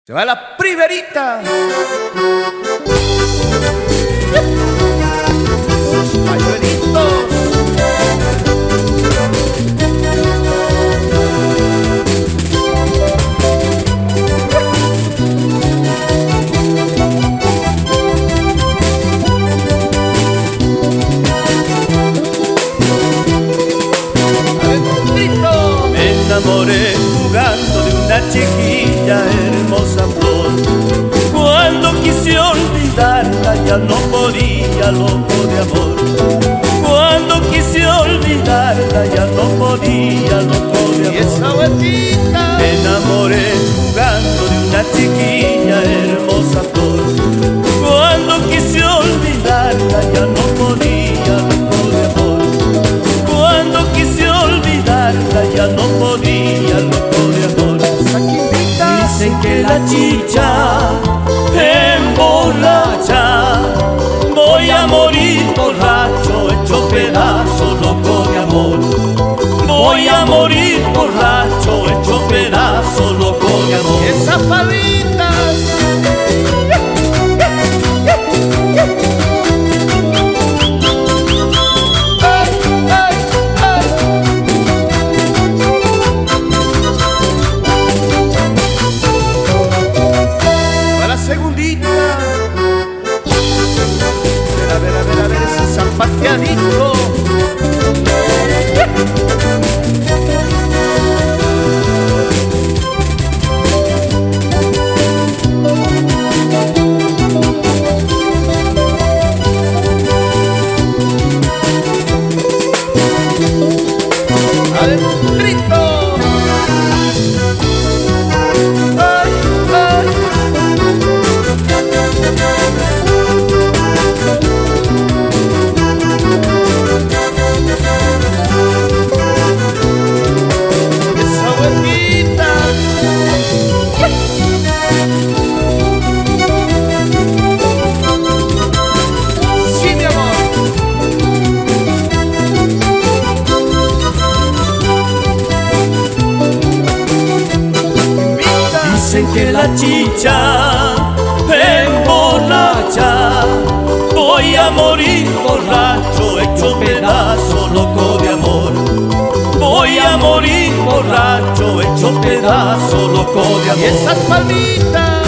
Se va la primerita. Sus pañuelitos. Me enamoré jugando de una chiquilla hermosa flor. Cuando quise olvidarla ya no podía, loco de amor. Cuando quise olvidarla ya no podía, loco de amor. Y esa vueltita. Me enamoré jugando de una chiquilla hermosa flor. Cuando quise olvidarla ya no podía, loco de amor. Cuando quise olvidarla ya no podía, loco de amor. Dicen que la chicha emborracha, voy a morir borracho, hecho pedazo, loco de amor. Voy a morir borracho, hecho pedazo, loco de amor. Esas palitas. Segundita. A ver ese zapateadito. Adentro. Dicen que la chicha emborracha, voy a morir borracho, hecho pedazo, loco de amor. Voy a morir borracho, hecho pedazo, loco de amor. Y esas palmitas.